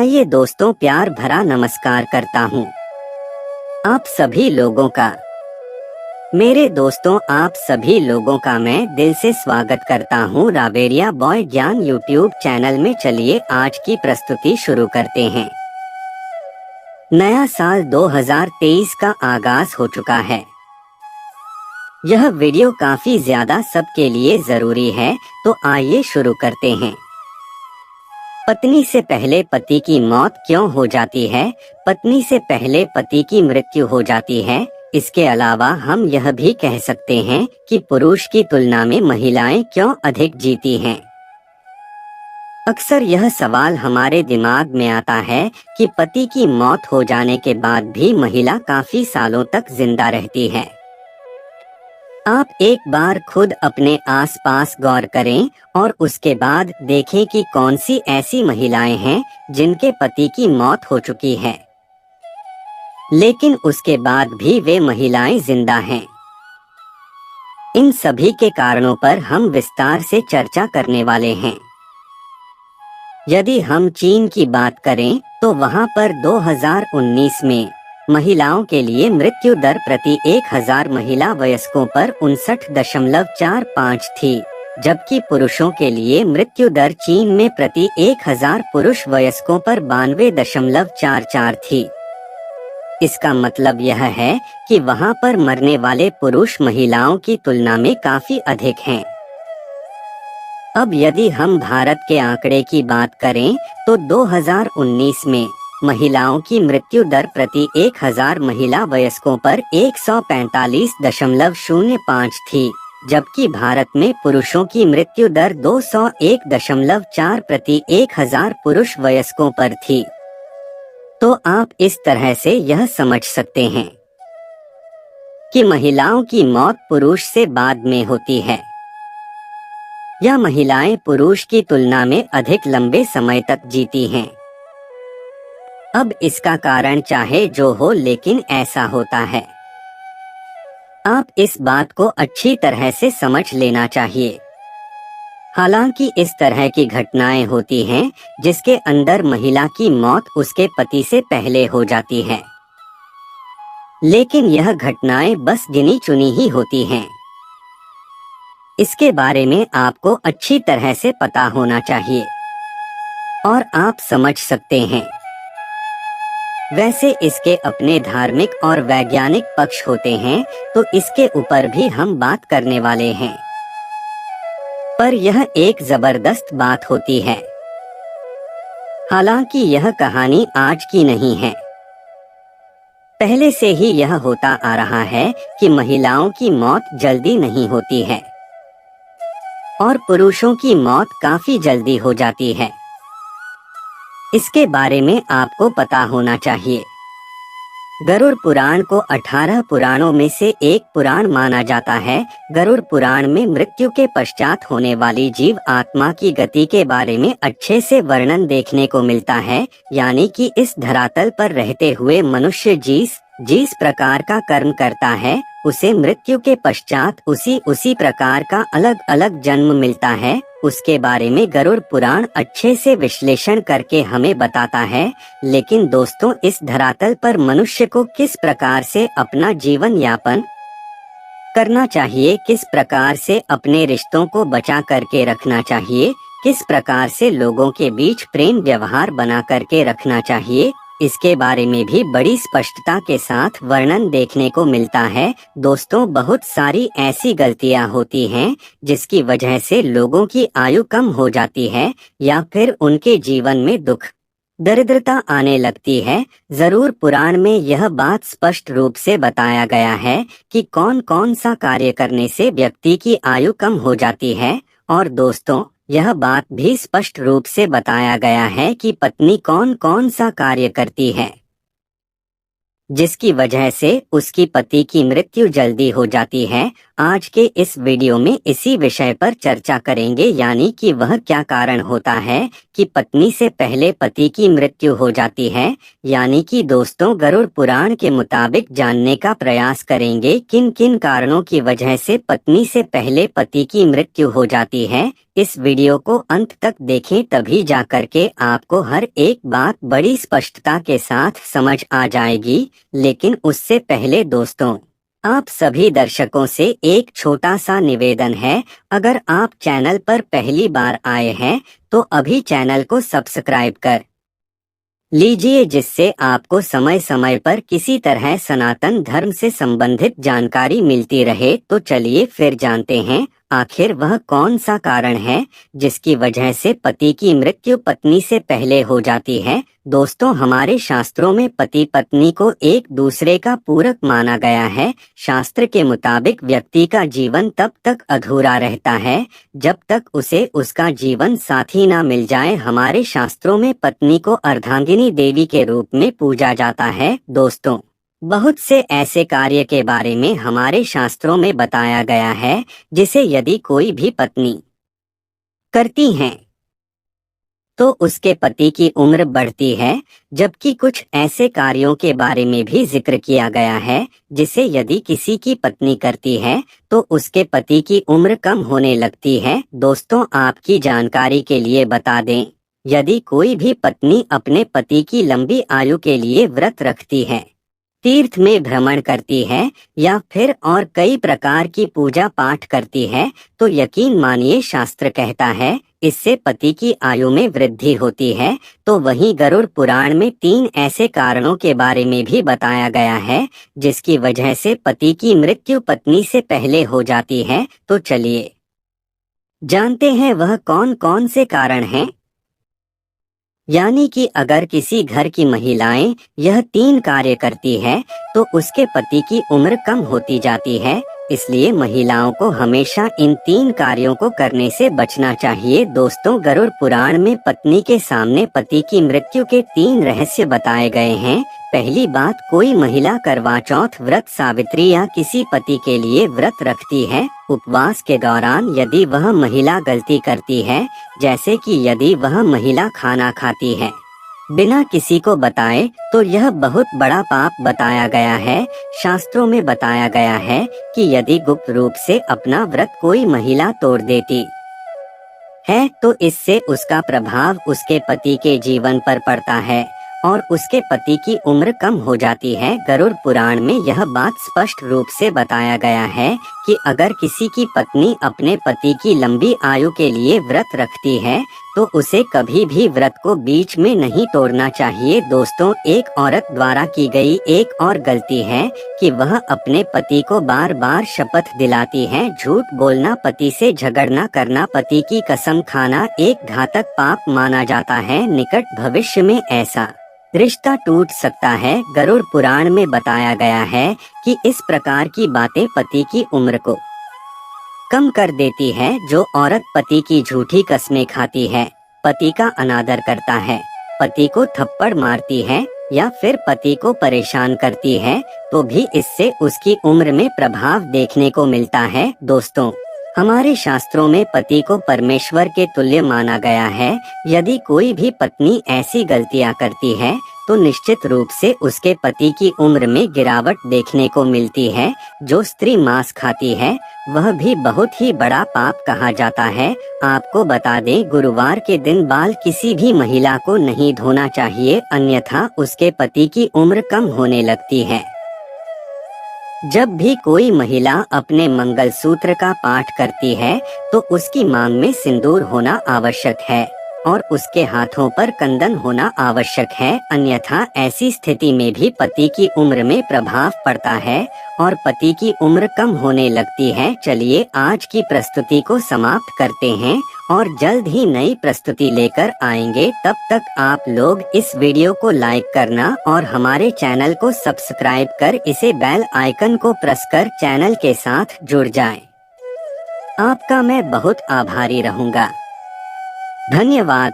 आइए दोस्तों, प्यार भरा नमस्कार करता हूँ आप सभी लोगों का। मेरे दोस्तों, आप सभी लोगों का मैं दिल से स्वागत करता हूँ रावेरिया बॉय ज्ञान यूट्यूब चैनल में। चलिए आज की प्रस्तुति शुरू करते हैं। नया साल 2023 का आगाज हो चुका है। यह वीडियो काफी ज्यादा सबके लिए जरूरी है, तो आइए शुरू करते हैं। पत्नी से पहले पति की मौत क्यों हो जाती है? पत्नी से पहले पति की मृत्यु हो जाती है। इसके अलावा हम यह भी कह सकते हैं कि पुरुष की तुलना में महिलाएं क्यों अधिक जीती हैं। अक्सर यह सवाल हमारे दिमाग में आता है कि पति की मौत हो जाने के बाद भी महिला काफी सालों तक जिंदा रहती है। आप एक बार खुद अपने आसपास गौर करें और उसके बाद देखें कि कौन सी ऐसी महिलाएं हैं जिनके पति की मौत हो चुकी है, लेकिन उसके बाद भी वे महिलाएं जिंदा हैं। इन सभी के कारणों पर हम विस्तार से चर्चा करने वाले हैं। यदि हम चीन की बात करें तो वहां पर 2019 में महिलाओं के लिए मृत्यु दर प्रति 1000 महिला वयस्कों पर 59.45 थी, जबकि पुरुषों के लिए मृत्यु दर चीन में प्रति 1000 पुरुष वयस्कों पर 92.44 थी। इसका मतलब यह है कि वहां पर मरने वाले पुरुष महिलाओं की तुलना में काफी अधिक हैं। अब यदि हम भारत के आंकड़े की बात करें तो 2019 में महिलाओं की मृत्यु दर प्रति 1000 महिला वयस्कों पर 145.05 थी, जबकि भारत में पुरुषों की मृत्यु दर 201.4 प्रति 1000 पुरुष वयस्कों पर थी। तो आप इस तरह से यह समझ सकते हैं कि महिलाओं की मौत पुरुष से बाद में होती है, या महिलाएं पुरुष की तुलना में अधिक लंबे समय तक जीती हैं। अब इसका कारण चाहे जो हो, लेकिन ऐसा होता है। आप इस बात को अच्छी तरह से समझ लेना चाहिए। हालांकि इस तरह की घटनाएं होती हैं जिसके अंदर महिला की मौत उसके पति से पहले हो जाती है, लेकिन यह घटनाएं बस गिनी चुनी ही होती हैं। इसके बारे में आपको अच्छी तरह से पता होना चाहिए और आप समझ सकते हैं। वैसे इसके अपने धार्मिक और वैज्ञानिक पक्ष होते हैं, तो इसके ऊपर भी हम बात करने वाले हैं। पर यह एक जबरदस्त बात होती है। हालांकि यह कहानी आज की नहीं है, पहले से ही यह होता आ रहा है कि महिलाओं की मौत जल्दी नहीं होती है और पुरुषों की मौत काफी जल्दी हो जाती है। इसके बारे में आपको पता होना चाहिए। गरुड़ पुराण को 18 पुराणों में से एक पुराण माना जाता है। गरुड़ पुराण में मृत्यु के पश्चात होने वाली जीव आत्मा की गति के बारे में अच्छे से वर्णन देखने को मिलता है, यानी कि इस धरातल पर रहते हुए मनुष्य जिस प्रकार का कर्म करता है, उसे मृत्यु के पश्चात उसी प्रकार का अलग अलग जन्म मिलता है। उसके बारे में गरुड़ पुराण अच्छे से विश्लेषण करके हमें बताता है। लेकिन दोस्तों, इस धरातल पर मनुष्य को किस प्रकार से अपना जीवन यापन करना चाहिए, किस प्रकार से अपने रिश्तों को बचा करके रखना चाहिए, किस प्रकार से लोगों के बीच प्रेम व्यवहार बना करके रखना चाहिए, इसके बारे में भी बड़ी स्पष्टता के साथ वर्णन देखने को मिलता है। दोस्तों, बहुत सारी ऐसी गलतियां होती हैं जिसकी वजह से लोगों की आयु कम हो जाती है या फिर उनके जीवन में दुख दरिद्रता आने लगती है। जरूर पुराण में यह बात स्पष्ट रूप से बताया गया है कि कौन कौन सा कार्य करने से व्यक्ति की आयु कम हो जाती है। और दोस्तों, यह बात भी स्पष्ट रूप से बताया गया है कि पत्नी कौन कौन सा कार्य करती है जिसकी वजह से उसकी पति की मृत्यु जल्दी हो जाती है। आज के इस वीडियो में इसी विषय पर चर्चा करेंगे, यानी कि वह क्या कारण होता है कि पत्नी से पहले पति की मृत्यु हो जाती है। यानी कि दोस्तों, गरुड़ पुराण के मुताबिक जानने का प्रयास करेंगे किन किन कारणों की वजह से पत्नी से पहले पति की मृत्यु हो जाती है। इस वीडियो को अंत तक देखें, तभी जाकर के आपको हर एक बात बड़ी स्पष्टता के साथ समझ आ जाएगी। लेकिन उससे पहले दोस्तों, आप सभी दर्शकों से एक छोटा सा निवेदन है। अगर आप चैनल पर पहली बार आए हैं तो अभी चैनल को सब्सक्राइब कर लीजिए, जिससे आपको समय समय पर किसी तरह सनातन धर्म से संबंधित जानकारी मिलती रहे। तो चलिए फिर जानते हैं आखिर वह कौन सा कारण है जिसकी वजह से पति की मृत्यु पत्नी से पहले हो जाती है। दोस्तों, हमारे शास्त्रों में पति पत्नी को एक दूसरे का पूरक माना गया है। शास्त्र के मुताबिक व्यक्ति का जीवन तब तक अधूरा रहता है जब तक उसे उसका जीवन साथी ना मिल जाए। हमारे शास्त्रों में पत्नी को अर्धांगिनी देवी के रूप में पूजा जाता है। दोस्तों, बहुत से ऐसे कार्य के बारे में हमारे शास्त्रों में बताया गया है जिसे यदि कोई भी पत्नी करती है तो उसके पति की उम्र बढ़ती है, जबकि कुछ ऐसे कार्यों के बारे में भी जिक्र किया गया है जिसे यदि किसी की पत्नी करती है तो उसके पति की उम्र कम होने लगती है। दोस्तों, आपकी जानकारी के लिए बता दें, यदि कोई भी पत्नी अपने पति की लंबी आयु के लिए व्रत रखती है, तीर्थ में भ्रमण करती है या फिर और कई प्रकार की पूजा पाठ करती है, तो यकीन मानिए शास्त्र कहता है इससे पति की आयु में वृद्धि होती है। तो वहीं गरुड़ पुराण में 3 ऐसे कारणों के बारे में भी बताया गया है जिसकी वजह से पति की मृत्यु पत्नी से पहले हो जाती है। तो चलिए जानते हैं वह कौन कौन से कारण हैं। यानी कि अगर किसी घर की महिलाएं यह 3 कार्य करती है तो उसके पति की उम्र कम होती जाती है। इसलिए महिलाओं को हमेशा इन 3 कार्यों को करने से बचना चाहिए। दोस्तों, गरुड़ पुराण में पत्नी के सामने पति की मृत्यु के 3 रहस्य बताए गए हैं। पहली बात, कोई महिला करवा चौथ व्रत, सावित्री या किसी पति के लिए व्रत रखती है। उपवास के दौरान यदि वह महिला गलती करती है, जैसे कि यदि वह महिला खाना खाती है बिना किसी को बताए, तो यह बहुत बड़ा पाप बताया गया है। शास्त्रों में बताया गया है कि यदि गुप्त रूप से अपना व्रत कोई महिला तोड़ देती है तो इससे उसका प्रभाव उसके पति के जीवन पर पड़ता है और उसके पति की उम्र कम हो जाती है। गरुड़ पुराण में यह बात स्पष्ट रूप से बताया गया है कि अगर किसी की पत्नी अपने पति की लंबी आयु के लिए व्रत रखती है तो उसे कभी भी व्रत को बीच में नहीं तोड़ना चाहिए। दोस्तों, एक औरत द्वारा की गई एक और गलती है कि वह अपने पति को बार बार शपथ दिलाती है। झूठ बोलना, पति से झगड़ना करना, पति की कसम खाना एक घातक पाप माना जाता है। निकट भविष्य में ऐसा रिश्ता टूट सकता है। गरुड़ पुराण में बताया गया है कि इस प्रकार की बातें पति की उम्र को कम कर देती है। जो औरत पति की झूठी कस्में खाती है, पति का अनादर करता है, पति को थप्पड़ मारती है या फिर पति को परेशान करती है, तो भी इससे उसकी उम्र में प्रभाव देखने को मिलता है। दोस्तों, हमारे शास्त्रों में पति को परमेश्वर के तुल्य माना गया है। यदि कोई भी पत्नी ऐसी गलतियां करती है तो निश्चित रूप से उसके पति की उम्र में गिरावट देखने को मिलती है। जो स्त्री मांस खाती है वह भी बहुत ही बड़ा पाप कहा जाता है। आपको बता दें, गुरुवार के दिन बाल किसी भी महिला को नहीं धोना चाहिए, अन्यथा उसके पति की उम्र कम होने लगती है। जब भी कोई महिला अपने मंगलसूत्र का पाठ करती है तो उसकी मांग में सिंदूर होना आवश्यक है और उसके हाथों पर कंदन होना आवश्यक है, अन्यथा ऐसी स्थिति में भी पति की उम्र में प्रभाव पड़ता है और पति की उम्र कम होने लगती है। चलिए आज की प्रस्तुति को समाप्त करते हैं और जल्द ही नई प्रस्तुति लेकर आएंगे। तब तक आप लोग इस वीडियो को लाइक करना और हमारे चैनल को सब्सक्राइब कर इसे बेल आइकन को प्रेस कर चैनल के साथ जुड़ जाएं। आपका मैं बहुत आभारी रहूंगा। धन्यवाद।